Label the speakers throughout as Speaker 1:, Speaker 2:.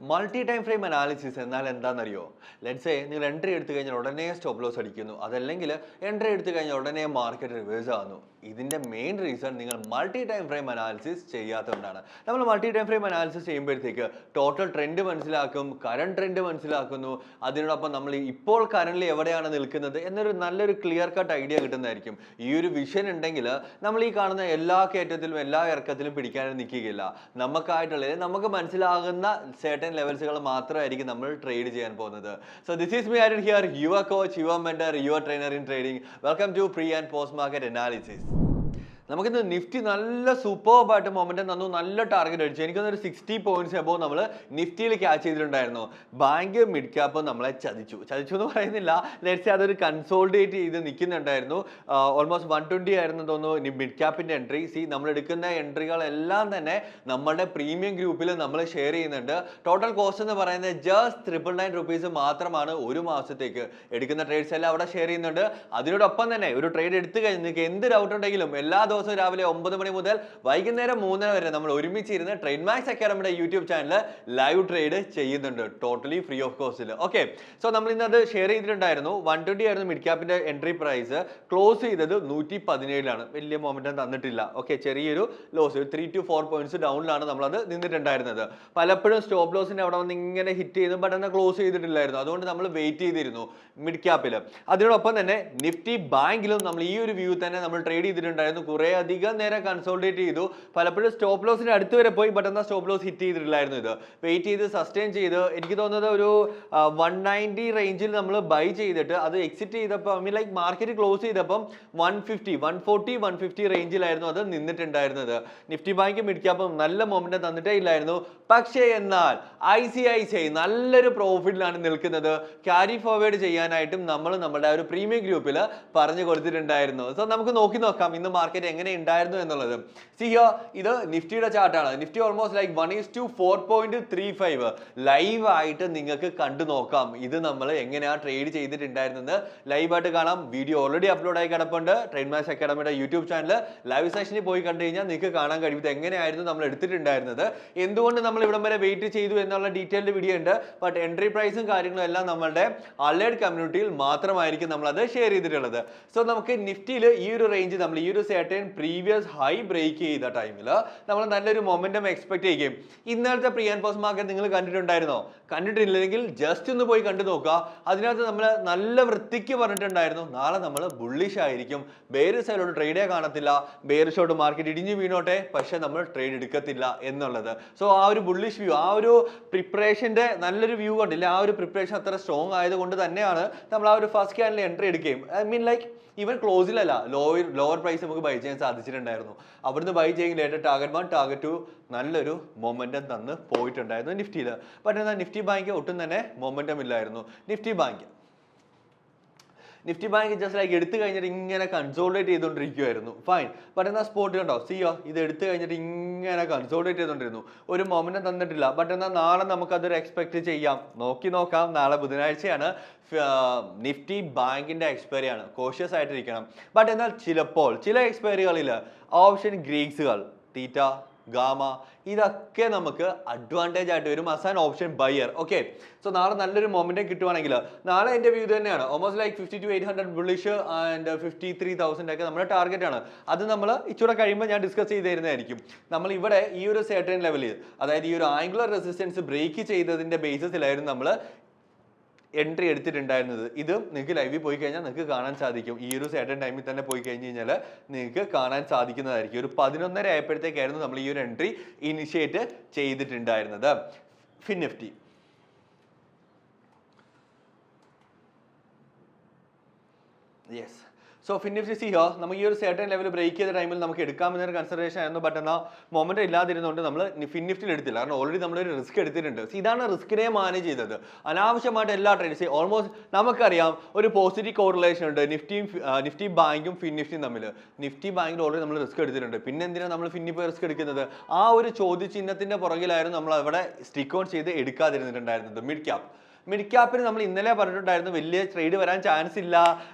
Speaker 1: Multi time frame analysis എന്നാൽ എന്താണെന്നറിയോ? Let's say നിങ്ങൾ എൻട്രി എടുത്തു കഴിഞ്ഞാൽ ഉടനെ സ്റ്റോപ്പ് ലോസ് അടിക്കുന്നു, അതല്ലെങ്കിൽ എൻട്രി എടുത്തു കഴിഞ്ഞാൽ ഉടനെ മാർക്കറ്റ് റിവേഴ്സ് ആകുന്നു. ഇതിന്റെ മെയിൻ റീസൺ നിങ്ങൾ മൾട്ടി ടൈം ഫ്രെയിം അനാലിസിസ് ചെയ്യാത്തതുകൊണ്ടാണ്. നമ്മൾ മൾട്ടി ടൈം ഫ്രെയിം അനാലിസിസ് ചെയ്യുമ്പോഴത്തേക്ക് ടോട്ടൽ ട്രെൻഡ് മനസ്സിലാക്കും, കറണ്ട് ട്രെൻഡ് മനസ്സിലാക്കുന്നു, അതിനോടൊപ്പം നമ്മൾ ഇപ്പോൾ കറന്റ് എവിടെയാണ് നിൽക്കുന്നത് എന്നൊരു നല്ലൊരു ക്ലിയർ കട്ട് ഐഡിയ കിട്ടുന്നതായിരിക്കും. ഈ ഒരു വിഷൻ ഉണ്ടെങ്കിൽ നമ്മൾ ഈ കാണുന്ന എല്ലാ കയറ്റത്തിലും എല്ലാ ഇറക്കത്തിലും പിടിക്കാനും നിൽക്കുകയില്ല. നമുക്കായിട്ടുള്ളത് നമുക്ക് മനസ്സിലാകുന്ന certain ലെവൽസുകൾ മാത്രമായിരിക്കും നമ്മൾ ട്രേഡ് ചെയ്യാൻ പോകുന്നത്. So this is me Aaron here, your coach, your mentor, your trainer in trading. Welcome to pre and post market analysis. നമുക്കിന്ന് നിഫ്റ്റി നല്ല സൂപ്പർബായിട്ട് മൊമെന്റം തന്നു, നല്ല ടാർഗറ്റ് അടിച്ചു. എനിക്കൊന്നൊരു 60 പോയിന്റ്സ് എബോവ് നമ്മൾ നിഫ്റ്റിയിൽ ക്യാച്ച് ചെയ്തിട്ടുണ്ടായിരുന്നു. ബാങ്ക് മിഡ് ക്യാപ്പ് നമ്മളെ ചതിച്ചു എന്ന് പറയുന്നില്ല, ലെറ്റ്സ് അതൊരു കൺസോൾഡേറ്റ് ചെയ്ത് നിൽക്കുന്നുണ്ടായിരുന്നു. ഓൾമോസ്റ്റ് 120 ആയിരുന്നു തോന്നുന്നു മിഡ് ക്യാപ്പിന്റെ എൻട്രി. നമ്മൾ എടുക്കുന്ന എൻട്രികളെല്ലാം തന്നെ നമ്മുടെ പ്രീമിയം ഗ്രൂപ്പിൽ നമ്മൾ ഷെയർ ചെയ്യുന്നുണ്ട്. ടോട്ടൽ കോസ്റ്റ് എന്ന് പറയുന്നത് ജസ്റ്റ് 999 റുപ്പീസ് മാത്രമാണ്. ഒരു മാസത്തേക്ക് എടുക്കുന്ന ട്രേഡ്സ് എല്ലാം അവിടെ ഷെയർ ചെയ്യുന്നുണ്ട്. അതിനോടൊപ്പം തന്നെ ഒരു ട്രേഡ് എടുത്തു കഴിഞ്ഞാൽ നിങ്ങൾക്ക് എന്ത് ഡൗട്ട് ഉണ്ടെങ്കിലും എല്ലാ ദിവസവും രാവിലെ 9 മണി മുതൽ വൈകുന്നേരം 3 വരെ നമ്മൾ ഒരുമിച്ചിരുന്ന് ട്രേഡ് മാക്സ് അക്കാഡമിയുടെ യൂട്യൂബ് ചാനൽ ലൈവ് ട്രേഡ് ചെയ്യുന്നുണ്ട്, ടോട്ടലി ഫ്രീ ഓഫ് കോസ്റ്റിൽ. ഓക്കെ, സോ നമ്മൾ ഇന്ന് അത് ഷെയർ ചെയ്തിട്ടുണ്ടായിരുന്നു. 120 ആയിരുന്നു മിഡ് ക്യാപ്പിന്റെ എൻട്രി പ്രൈസ്. ക്ലോസ് ചെയ്തത് 117 വലിയ മൊമെന്റം തന്നിട്ടില്ല. ഓക്കെ, ചെറിയൊരു ലോസ്, 3 to 4 പോയിന്റ്സ് ഡൗണിലാണ് നമ്മളത് നിന്നിട്ടുണ്ടായിരുന്നത്. പലപ്പോഴും സ്റ്റോപ്പ് ലോസിന്റെ അവിടെ വന്ന് ഇങ്ങനെ ഹിറ്റ് ചെയ്തു, ബട്ട് എന്നാൽ ക്ലോസ് ചെയ്തിട്ടില്ലായിരുന്നു. അതുകൊണ്ട് നമ്മൾ വെയിറ്റ് ചെയ്തിരുന്നു മിഡ് ക്യാപ്പിൽ. അതിനോടൊപ്പം തന്നെ നിഫ്റ്റി ബാങ്കിലും നമ്മൾ ഈ ഒരു വ്യൂ തന്നെ നമ്മൾ ട്രേഡ് ചെയ്തിട്ടുണ്ടായിരുന്നു. കുറെ അധികം നേരം കൺസോൾട്ടേറ്റ് ചെയ്തു, പലപ്പോഴും സ്റ്റോപ്പ് ലോസിന് അടുത്ത് വരെ പോയി, ബട്ട് എന്നാൽ സ്റ്റോപ്പ് ലോസ് ഹിറ്റ് ചെയ്തിട്ടില്ലായിരുന്നു. ഇത് വെയിറ്റ് ചെയ്ത് സസ്റ്റെയിൻ ചെയ്ത് എനിക്ക് തോന്നുന്നത് ഒരു 190 റേഞ്ചിൽ നമ്മൾ ബൈ ചെയ്തിട്ട് അത് എക്സിറ്റ് ചെയ്തപ്പോൾ ലൈക്ക് മാർക്കറ്റ് ക്ലോസ് ചെയ്തപ്പം 140 150 റേഞ്ചിലായിരുന്നു അത് നിന്നിട്ടുണ്ടായിരുന്നത്. നിഫ്റ്റി ബാങ്ക് മിഡ് ക്യാപ്പും നല്ല മൊമെന്റം തന്നിട്ടേ ഇല്ലായിരുന്നു. പക്ഷേ എന്നാൽ ICICI നല്ലൊരു പ്രോഫിറ്റിലാണ് നിൽക്കുന്നത്. ക്യാരി ഫോർവേഡ് ചെയ്യാനായിട്ടും നമ്മൾ നമ്മുടെ ഒരു പ്രീമിയം ഗ്രൂപ്പിൽ പറഞ്ഞു കൊടുത്തിട്ടുണ്ടായിരുന്നു. സോ നമുക്ക് നോക്കാം ഇന്ന് മാർക്കറ്റ് എങ്ങനെ ഉണ്ടായിരുന്നു എന്നുള്ളത്. ഇത് നിഫ്റ്റിയുടെ ചാർട്ടാണ്. നിഫ്റ്റി ഓൾമോസ്റ്റ് ലൈക്ക് 1:4.35 ലൈവ് ആയിട്ട് നിങ്ങൾക്ക് കണ്ടു നോക്കാം. ഇത് നമ്മൾ എങ്ങനെയാണ് ട്രേഡ് ചെയ്തിട്ടുണ്ടായിരുന്നത് ലൈവായിട്ട് കാണാം. വീഡിയോ ഓൾറെഡി അപ്ലോഡ് ആയി കിടപ്പുണ്ട് ട്രേഡ് മാക്സ് അക്കാഡമിയുടെ യൂട്യൂബ് ചാനൽ. ലൈവ് സെഷനിൽ പോയി കണ്ടു കഴിഞ്ഞാൽ നിങ്ങൾക്ക് കാണാൻ കഴിയും ഇത് എങ്ങനെയായിരുന്നു നമ്മൾ എടുത്തിട്ടുണ്ടായിരുന്നത്, എന്തുകൊണ്ട് നമ്മൾ ഇവിടം വരെ വെയിറ്റ് ചെയ്തു എന്നുള്ള ഡീറ്റെയിൽഡ് വീഡിയോ ഉണ്ട്. ബട്ട് എൻട്രി പ്രൈസും കാര്യങ്ങളും എല്ലാം നമ്മളുടെ അലേർട്ട് കമ്മ്യൂണിറ്റിയിൽ മാത്രമായിരിക്കും നമ്മൾ അത് ഷെയർ ചെയ്തിട്ടുള്ളത്. സോ നമുക്ക് നിഫ്റ്റിയിൽ ഈ ഒരു റേഞ്ച് നമ്മൾ ഈ ഒരു സെർട്ടൻ പ്രീവിയസ് ഹൈ ബ്രേക്ക് ചെയ്ത ടൈമിൽ നമ്മൾ നല്ലൊരു മൊമെന്റം എക്സ്പെക്ട് ചെയ്യും. ഇന്നലത്തെ പ്രീ ആൻഡ് പോസ്റ്റ് മാർക്കറ്റ് നിങ്ങൾ കണ്ടിട്ടുണ്ടായിരുന്നോ? കണ്ടിട്ടില്ലെങ്കിൽ ജസ്റ്റ് ഒന്ന് പോയി കണ്ടു നോക്കുക. അതിനകത്ത് നമ്മൾ നല്ല വൃത്തിക്ക് പറഞ്ഞിട്ടുണ്ടായിരുന്നു നാളെ നമ്മൾ ബുള്ളിഷ് ആയിരിക്കും, ബെയർ സൈഡിലോട്ട് ട്രേഡേ കാണത്തില്ല, ബെയർ ഷോട്ട് മാർക്കറ്റ് ഇടിഞ്ഞു വീണോട്ടെ, പക്ഷെ നമ്മൾ ട്രേഡ് എടുക്കത്തില്ല എന്നുള്ളത്. സോ ആ ഒരു ബുള്ളിഷ് വ്യൂ, ആ ഒരു പ്രിപ്പറേഷന്റെ നല്ലൊരു വ്യൂ കണ്ടില്ല, ആ ഒരു പ്രിപ്പറേഷൻ അത്ര സ്ട്രോങ് ആയതുകൊണ്ട് തന്നെയാണ് നമ്മൾ ആ ഒരു ഫസ്റ്റ് ക്യാനിൽ എൻട്രി എടുക്കുകയും ലൈക്ക് ഈവൻ ക്ലോസിലല്ല ലോവർ പ്രൈസ് നമുക്ക് ബൈ ചെയ്യാൻ സാധിച്ചിട്ടുണ്ടായിരുന്നു. അവിടുന്ന് ബൈ ചെയ്യുന്ന ലേറ്റർ ടാർഗറ്റ് 1 ടാർഗറ്റ് 2 നല്ലൊരു മൊമെന്റം തന്ന് പോയിട്ടുണ്ടായിരുന്നു നിഫ്റ്റിയിൽ. ബട്ട് എന്നാൽ നിഫ്റ്റി ബാങ്ക് ഒട്ടും തന്നെ മൊമെന്റം ഇല്ലായിരുന്നു. നിഫ്റ്റി ബാങ്ക് ജസ്റ്റ് ലൈക്ക് എടുത്തു കഴിഞ്ഞിട്ട് ഇങ്ങനെ കൺസോൾട്ടേറ്റ് ചെയ്തുകൊണ്ടിരിക്കുവായിരുന്നു. ഫൈൻ, ബട്ട് എന്നാൽ സ്പോട്ട് കണ്ടോ, ഇത് എടുത്തു കഴിഞ്ഞിട്ട് ഇങ്ങനെ കൺസോൾട്ടേറ്റ് ചെയ്തുകൊണ്ടിരുന്നു, ഒരു മൊമെന്റം തന്നിട്ടില്ല. ബട്ട് എന്നാൽ നാളെ നമുക്കതൊരു എക്സ്പെക്ട് ചെയ്യാം. നോക്കാം, നാളെ ബുധനാഴ്ചയാണ്, നിഫ്റ്റി ബാങ്കിന്റെ എക്സ്പയറി ആണ്, കോഷ്യസ് ആയിട്ടിരിക്കണം. ബട്ട് എന്നാൽ ചിലപ്പോൾ ചില എക്സ്പയറികളിൽ ഓപ്ഷൻ ഗ്രീക്സുകൾ തീറ്റ ഗാമ ഇതൊക്കെ നമുക്ക് അഡ്വാൻറ്റേജ് ആയിട്ട് വരും as an option buyer. Okay, so നാളെ നല്ലൊരു മൊമെന്റം കിട്ടുവാണെങ്കിൽ നാളെ എൻ്റെ വ്യൂ തന്നെയാണ് ഓൾമോസ്റ്റ് ലൈക്ക് 52,800 ബുള്ളിഷ് ആൻഡ് 53,000 ഒക്കെ നമ്മുടെ ടാർഗറ്റ് ആണ്. അത് നമ്മൾ ഇച്ചിരി കഴിയുമ്പോൾ ഞാൻ ഡിസ്കസ് ചെയ്ത് തരുന്നതായിരിക്കും. നമ്മൾ ഇവിടെ ഈ ഒരു സെർട്ടൻ ലെവലിൽ, അതായത് ഈ ഒരു ആംഗുലർ റെസിസ്റ്റൻസ് ബ്രേക്ക് ചെയ്തതിന്റെ ബേസിസിലായിരുന്നു നമ്മൾ എൻട്രി എടുത്തിട്ടുണ്ടായിരുന്നത്. ഇത് നിങ്ങൾക്ക് ലൈവിൽ പോയി കഴിഞ്ഞാൽ നിങ്ങൾക്ക് കാണാൻ സാധിക്കും. ഈ ഒരു സെർട്ടൻ ടൈമിൽ തന്നെ പോയി കഴിഞ്ഞ് കഴിഞ്ഞാൽ നിങ്ങൾക്ക് കാണാൻ സാധിക്കുന്നതായിരിക്കും. ഒരു 11:30 ആയപ്പോഴത്തേക്കായിരുന്നു നമ്മൾ ഈ ഒരു എൻട്രി ഇനിഷ്യേറ്റ് ചെയ്തിട്ടുണ്ടായിരുന്നത്. Fin Nifty yes. So FinNifty നമുക്ക് ഈ ഒരു സെർട്ടൻ ലെവൽ ബ്രേക്ക് ചെയ്ത ടൈമിൽ നമുക്ക് എടുക്കാമെന്നൊരു കൺസിഡറേഷൻ ആയിരുന്നു. ബട്ട് എന്നാൽ മൊമെന്റ് ഇല്ലാതിരുന്നുകൊണ്ട് നമ്മൾ ഫിനിഫ്റ്റിൽ എടുത്തില്ല, കാരണം ഓൾറെഡി നമ്മളൊരു റിസ്ക് എടുത്തിട്ടുണ്ട്. ഇതാണ് റിസ്കിനെ മാനേജ് ചെയ്തത്. അനാവശ്യമായിട്ട് എല്ലാ ട്രേഡ്സ് ഓൾമോസ്റ്റ് നമുക്കറിയാം ഒരു പോസിറ്റീവ് കോറിലേഷൻ ഉണ്ട് നിഫ്റ്റി ബാങ്കും ഫിനിഫ്റ്റിയും തമ്മിൽ. നിഫ്റ്റി ബാങ്കിൽ ഓൾറെഡി നമ്മൾ റിസ്ക് എടുത്തിട്ടുണ്ട്, പിന്നെ എന്തിനാണ് നമ്മൾ ഫിന്നിപ്പോൾ റിസ്ക് എടുക്കുന്നത്? ആ ഒരു ചോദ്യചിഹ്നത്തിന്റെ പുറകിലായിരുന്നു നമ്മൾ അവിടെ സ്റ്റിക്ക് ഓൺ ചെയ്ത് എടുക്കാതിരുന്നിട്ടുണ്ടായിരുന്നത്. മിഡ് ക്യാപ്പ് മിഡ് ക്യാപ്പിന് നമ്മൾ ഇന്നലെ പറഞ്ഞിട്ടുണ്ടായിരുന്നു വലിയ ട്രേഡ് വരാൻ ചാൻസ് ഇല്ല,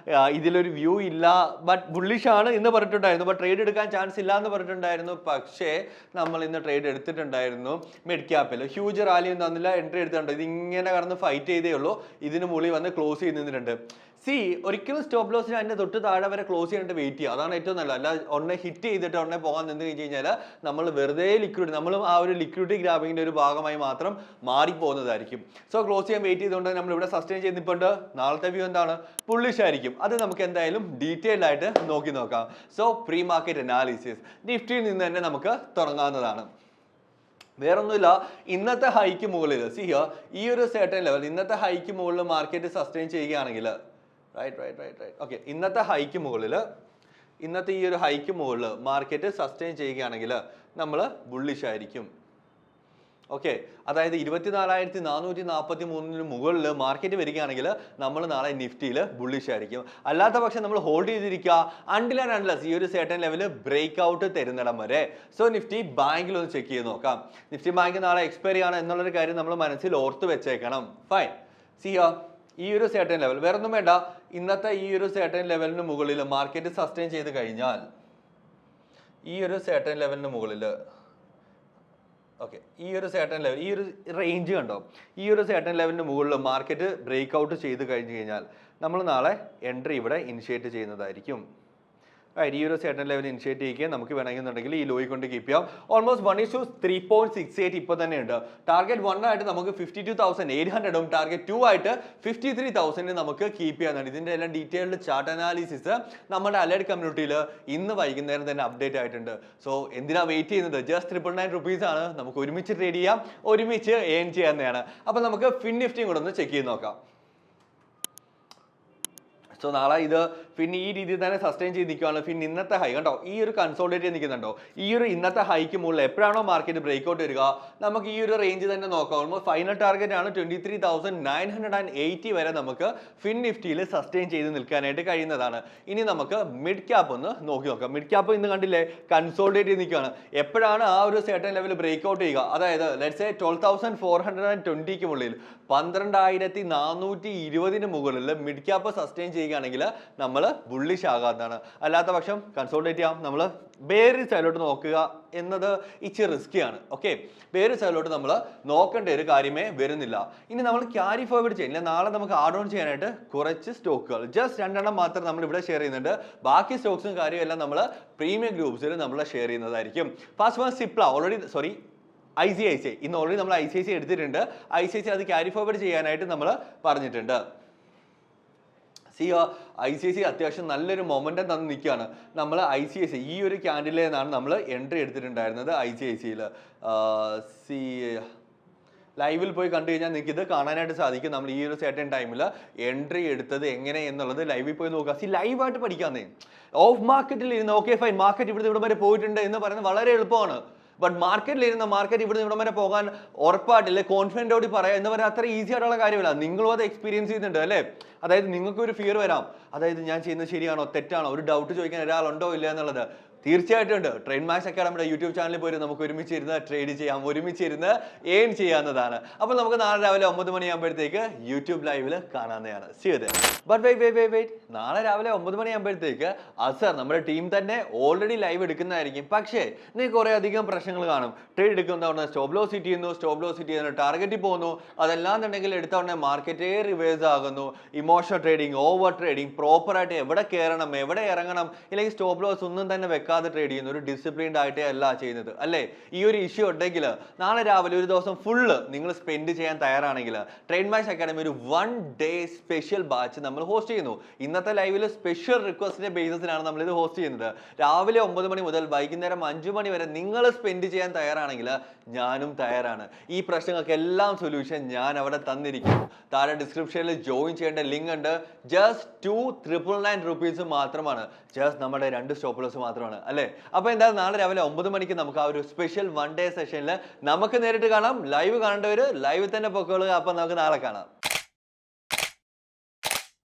Speaker 1: ഇതിലൊരു വ്യൂ ഇല്ല, ബട്ട് ബുള്ളിഷ് ആണ് എന്ന് പറഞ്ഞിട്ടുണ്ടായിരുന്നു, ബട്ട് ട്രേഡ് എടുക്കാൻ ചാൻസ് ഇല്ല എന്ന് പറഞ്ഞിട്ടുണ്ടായിരുന്നു. പക്ഷേ നമ്മൾ ഇന്ന് ട്രേഡ് എടുത്തിട്ടുണ്ടായിരുന്നു മിഡ് ക്യാപ്പിൽ. ഹ്യൂജ് റാലി ഒന്നും തന്നില്ല, എൻട്രി എടുത്തിട്ടുണ്ട്. ഇത് ഇങ്ങനെ കടന്ന് ഫൈറ്റ് ചെയ്തേ ഉള്ളൂ, ഇതിന് മുകളിൽ വന്ന് ക്ലോസ് ചെയ്ത് നിന്നിട്ടുണ്ട്. ഒരിക്കലും സ്റ്റോപ്പ് ലോസിന് അതിന്റെ തൊട്ട് താഴെ വരെ ക്ലോസ് ചെയ്തിട്ട് വെയിറ്റ് ചെയ്യുക, അതാണ് ഏറ്റവും നല്ലത്. അല്ല ഒന്നെ ഹിറ്റ് ചെയ്തിട്ട് ഒന്നെ പോകാൻ നിന്ന് കഴിഞ്ഞ് കഴിഞ്ഞാൽ നമ്മൾ വെറുതെ നമ്മളും ആ ഒരു ലിക്വിഡിറ്റി ഗ്രാബിങ്ങിന്റെ ഒരു ഭാഗമായി മാത്രം മാറിപ്പോകുന്നതായിരിക്കും. സോ ക്ലോസ് ചെയ്യാൻ വെയിറ്റ് ചെയ്തുകൊണ്ട് നമ്മൾ ഇവിടെ സസ്റ്റെയിൻ ചെയ്ത് നിൽപ്പുണ്ട്. നാളത്തെ വ്യൂ എന്താണ്? ബുള്ളിഷ് ആയിരിക്കും. അത് നമുക്ക് എന്തായാലും ഡീറ്റെയിൽഡ് ആയിട്ട് നോക്കാം. സോ പ്രീ മാർക്കറ്റ് അനാലിസിസ് നിഫ്റ്റിയിൽ നിന്ന് തന്നെ നമുക്ക് തുടങ്ങാവുന്നതാണ്. വേറൊന്നുമില്ല, ഇന്നത്തെ ഹൈക്ക് മുകളിൽ ഈ ഒരു സെർട്ടൻ ലെവൽ, ഇന്നത്തെ ഹൈക്ക് മുകളിൽ മാർക്കറ്റ് സസ്റ്റെയിൻ ചെയ്യുകയാണെങ്കിൽ ഓക്കെ, ഇന്നത്തെ ഹൈക്ക് മുകളിൽ, ഇന്നത്തെ ഈ ഒരു ഹൈക്ക് മുകളിൽ മാർക്കറ്റ് സസ്റ്റെയിൻ ചെയ്യുകയാണെങ്കിൽ നമ്മൾ ബുള്ളിഷ് ആയിരിക്കും. ഓക്കെ, അതായത് 24,443 മുകളിൽ മാർക്കറ്റ് വരികയാണെങ്കിൽ നമ്മൾ നാളെ നിഫ്റ്റിയിൽ ബുള്ളിഷ് ആയിരിക്കും. അല്ലാത്ത പക്ഷം നമ്മൾ ഹോൾഡ് ചെയ്തിരിക്കുക അൺടിൽ ആൻഡ് അൺലെസ് ഈ ഒരു സെർട്ടൻ ലെവൽ ബ്രേക്ക് ഔട്ട് തരുന്നിടം വരെ. സോ നിഫ്റ്റി ബാങ്കിൽ ഒന്ന് ചെക്ക് ചെയ്ത് നോക്കാം. നിഫ്റ്റി ബാങ്ക് നാളെ എക്സ്പയറി ആണ് എന്നുള്ളൊരു കാര്യം നമ്മൾ മനസ്സിൽ ഓർത്ത് വെച്ചേക്കണം. ഫൈൻ. ഈ ഒരു സെർട്ടൻ ലെവൽ വേറൊന്നും വേണ്ട, ഇന്നത്തെ ഈ ഒരു സെർട്ടൻ ലെവലിന് മുകളിൽ മാർക്കറ്റ് സസ്റ്റെയിൻ ചെയ്ത് കഴിഞ്ഞാൽ, ഈ ഒരു സെർട്ടൻ ലെവലിന് മുകളിൽ ഓക്കെ, ഈ ഒരു സെർട്ടൻ ലെവൽ, ഈ ഒരു റേഞ്ച് കണ്ടോ, ഈ ഒരു സെർട്ടൻ ലെവലിന് മുകളിൽ മാർക്കറ്റ് ബ്രേക്ക് ഔട്ട് ചെയ്ത് കഴിഞ്ഞ് കഴിഞ്ഞാൽ നമ്മൾ നാളെ എൻട്രി ഇവിടെ ഇനിഷ്യേറ്റ് ചെയ്യുന്നതായിരിക്കും. ഈ ഒരു സെർട്ടൻ ലെവൽ ഇനിഷ്യേറ്റ് ചെയ്യുക. നമുക്ക് വേണമെന്നുണ്ടെങ്കിൽ ഈ ലോയി കൊണ്ട് കീപ്പ് ചെയ്യാം. ഓൾമോസ്റ്റ് 1:3.68 ഇപ്പോൾ തന്നെ ഉണ്ട്. ടാർഗറ്റ് 1 ആയിട്ട് നമുക്ക് 52,800ഉം ടാർഗറ്റ് 2 ആയിട്ട് 53,000 നമുക്ക് കീപ്പ് ചെയ്യാനാണ്. ഇതിന്റെ എല്ലാം ഡീറ്റെയിൽഡ് ചാർട്ട് അനാലിസിസ് നമ്മുടെ അലേർട്ട് കമ്മ്യൂണിറ്റിയിൽ ഇന്ന് വൈകുന്നേരം തന്നെ അപ്ഡേറ്റ് ആയിട്ടുണ്ട്. സോ എന്തിനാ വെയിറ്റ് ചെയ്യുന്നത്? ജസ്റ്റ് 999 rupees ആണ്. നമുക്ക് ഒരുമിച്ച് ട്രേഡ് ചെയ്യാം, ഒരുമിച്ച് ഏൺ ചെയ്യാവുന്നതാണ്. അപ്പൊ നമുക്ക് ഫിൻ നിഫ്റ്റിയും കൂടെ ഒന്ന് ചെക്ക് ചെയ്ത് നോക്കാം. സോ നാളെ ഇത് പിന്നെ ഈ രീതിയിൽ തന്നെ സസ്റ്റെയിൻ ചെയ്ത് നിൽക്കുകയാണ്. പിന്നെ ഇന്നത്തെ ഹൈ കണ്ടോ, ഈ ഒരു കൺസോൾട്ടേറ്റ് ചെയ്ത് നിൽക്കുന്നുണ്ടോ, ഈ ഒരു ഇന്നത്തെ ഹൈക്ക് മുകളിൽ എപ്പോഴാണോ മാർക്കറ്റ് ബ്രേക്ക് ഔട്ട് വരിക നമുക്ക് ഈ ഒരു റേഞ്ച് തന്നെ നോക്കാം. ഓൾമോസ്റ്റ് ഫൈനൽ ടാർഗറ്റ് ആണ് 23,980 വരെ നമുക്ക് ഫിൻ നിഫ്റ്റിയിൽ സസ്റ്റെയിൻ ചെയ്ത് നിൽക്കാനായിട്ട് കഴിയുന്നതാണ്. ഇനി നമുക്ക് മിഡ് ക്യാപ്പ് ഒന്ന് നോക്കി നോക്കാം. മിഡ് ക്യാപ്പ് ഇന്ന് കണ്ടില്ലേ കൺസോൾട്ടേറ്റ് ചെയ്ത് നിൽക്കുകയാണ്. എപ്പോഴാണ് ആ ഒരു സെർട്ടൻ ലെവൽ ബ്രേക്ക് ഔട്ട് ചെയ്യുക, അതായത് ലെറ്റ്സ് സേ 12,420 മുകളിൽ 12,420 മുകളിൽ മിഡ് ക്യാപ്പ് സസ്റ്റെയിൻ ചെയ്യുകയാണെങ്കിൽ നമ്മൾ ബുള്ളിഷ് ആകാത്തതാണ്. അല്ലാത്ത പക്ഷം കൺസോൾട്ടേറ്റ് ചെയ്യാം. നമ്മൾ വേറെ സൈഡിലോട്ട് നോക്കുക എന്നത് ഇച്ചിരി റിസ്കിയാണ്. ഓക്കെ, വേറെ സൈഡിലോട്ട് നമ്മൾ നോക്കേണ്ട ഒരു കാര്യമേ വരുന്നില്ല. ഇനി നമ്മൾ ക്യാരി ഫോർവേഡ് ചെയ്യുന്നില്ല. നാളെ നമുക്ക് ആഡ് ഓൺ ചെയ്യാനായിട്ട് കുറച്ച് സ്റ്റോക്കുകൾ, ജസ്റ്റ് 2 എണ്ണം മാത്രം നമ്മൾ ഇവിടെ ഷെയർ ചെയ്യുന്നുണ്ട്. ബാക്കി സ്റ്റോക്സും കാര്യവും എല്ലാം നമ്മൾ പ്രീമിയം ഗ്രൂപ്പ്സിൽ നമ്മൾ ഷെയർ ചെയ്യുന്നതായിരിക്കും. ഫസ്റ്റ് വൺ സിപ്ല, ICICI ഇന്ന് ഓൾറെഡി നമ്മൾ ICICI എടുത്തിട്ടുണ്ട്. ICICI അത് ക്യാരി ഫോർവേഡ് ചെയ്യാനായിട്ട് നമ്മൾ പറഞ്ഞിട്ടുണ്ട്. ICICI അത്യാവശ്യം നല്ലൊരു മൊമെന്റം തന്ന് നിൽക്കുകയാണ്. നമ്മൾ ICICI ഈ ഒരു ക്യാൻഡിലിൽ നിന്നാണ് നമ്മൾ എൻട്രി എടുത്തിട്ടുണ്ടായിരുന്നത്. ICICIയിൽ ലൈവിൽ പോയി കണ്ടു കഴിഞ്ഞാൽ നിങ്ങൾക്ക് ഇത് കാണാനായിട്ട് സാധിക്കും. നമ്മൾ ഈ ഒരു സെർട്ടൻ ടൈമിൽ എൻട്രി എടുത്തത് എങ്ങനെ എന്നുള്ളത് ലൈവിൽ പോയി നോക്കുക. ലൈവായിട്ട് പഠിക്കാന്നേ. ഓഫ് മാർക്കറ്റിൽ ഇരുന്ന് ഓക്കെ ഫൈൻ, മാർക്കറ്റ് ഇവിടെ വരെ പോയിട്ടുണ്ട് എന്ന് പറയുന്നത് വളരെ എളുപ്പമാണ്. ബട്ട് മാർക്കറ്റിലിരുന്ന മാർക്കറ്റ് ഇവിടെ വരെ പോകാൻ ഉറപ്പായിട്ടില്ല, കോൺഫിഡൻറ്റോടി പറയാം എന്ന് പറയാൻ അത്ര ഈസി ആയിട്ടുള്ള കാര്യമല്ല. നിങ്ങളും അത് എക്സ്പീരിയൻസ് ചെയ്യുന്നുണ്ട് അല്ലേ? അതായത് നിങ്ങൾക്ക് ഒരു ഫിയർ വരാം, അതായത് ഞാൻ ചെയ്യുന്നത് ശരിയാണോ തെറ്റാണോ, ഒരു ഡൗട്ട് ചോദിക്കാൻ ഒരാളുണ്ടോ ഇല്ല എന്നുള്ളത്. തീർച്ചയായിട്ടും ഉണ്ട്. ട്രേഡ് മാക്സ് അക്കാഡമിയുടെ യൂട്യൂബ് ചാനലിൽ പോയി നമുക്ക് ഒരുമിച്ചിരുന്ന് ട്രേഡ് ചെയ്യാം, ഒരുമിച്ചിരുന്ന് ഏൺ ചെയ്യാവുന്നതാണ്. അപ്പോൾ നമുക്ക് നാളെ രാവിലെ 9 മണിയാകുമ്പോഴത്തേക്ക് യൂട്യൂബ് ലൈവിൽ കാണാവുന്നതാണ്. ബട്ട് വെയിറ്റ്, നാളെ രാവിലെ 9 മണിയാകുമ്പോഴത്തേക്ക് അസർ നമ്മുടെ ടീം തന്നെ ഓൾറെഡി ലൈവ് എടുക്കുന്നതായിരിക്കും. പക്ഷേ നിങ്ങൾക്ക് കുറേ അധികം പ്രശ്നങ്ങൾ കാണും. ട്രേഡ് എടുക്കുന്ന സ്റ്റോപ്പ് ലോസ് ഹിറ്റ് ചെയ്യുന്നു, ടാർഗറ്റിൽ പോകുന്നു. അതല്ലാന്നുണ്ടെങ്കിൽ എടുത്തവണ മാർക്കറ്റേ റിവേഴ്സ് ആകുന്നു. ഇമോഷണൽ ട്രേഡിങ്, ഓവർ ട്രേഡിങ്, പ്രോപ്പറായിട്ട് എവിടെ കയറണം എവിടെ ഇറങ്ങണം, ഇല്ലെങ്കിൽ സ്റ്റോപ്പ് ലോസ് ഒന്നും തന്നെ ട്രേഡ് ചെയ്യുന്ന ഒരു ഡിസിപ്ലിൻഡ് ആയിട്ടേ അല്ല ചെയ്യുന്നത് അല്ലേ? ഈ ഒരു ഇഷ്യൂ ഉണ്ടെങ്കിൽ നാളെ രാവിലെ ഒരു ദിവസം ഫുള്ള് നിങ്ങൾ സ്പെൻഡ് ചെയ്യാൻ തയ്യാറാണെങ്കിൽ ട്രേഡ് മാക്സ് അക്കാഡമി ഒരു 1 day സ്പെഷ്യൽ ബാച്ച് നമ്മൾ ഹോസ്റ്റ് ചെയ്യുന്നു. ഇന്നത്തെ ലൈവിൽ സ്പെഷ്യൽ റിക്വസ്റ്റിന്റെ ബേസിസിലാണ് നമ്മൾ ഇത് ഹോസ്റ്റ് ചെയ്യുന്നത്. രാവിലെ 9 മണി മുതൽ വൈകുന്നേരം 5 മണി വരെ നിങ്ങൾ സ്പെൻഡ് ചെയ്യാൻ തയ്യാറാണെങ്കിൽ ഞാനും തയ്യാറാണ്. ഈ പ്രശ്നങ്ങൾക്കെല്ലാം സൊല്യൂഷൻ ഞാൻ അവിടെ തന്നിരിക്കും. താഴെ ഡിസ്ക്രിപ്ഷനിൽ ജോയിൻ ചെയ്യേണ്ട ലിങ്ക് ഉണ്ട്. ജസ്റ്റ് 2,999 rupees മാത്രമാണ്. ജസ്റ്റ് നമ്മുടെ 2 സ്റ്റോപ്പ് ലോസ് മാത്രമാണ് അല്ലേ? അപ്പൊ എന്തായാലും നാളെ രാവിലെ 9 മണിക്ക് നമുക്ക് ആ ഒരു സ്പെഷ്യൽ 1 day സെഷനിൽ നമുക്ക് നേരിട്ട് കാണാം. ലൈവ് കാണേണ്ടവര് ലൈവ് തന്നെ പൊക്കോളുക. അപ്പൊ നമുക്ക് നാളെ കാണാം.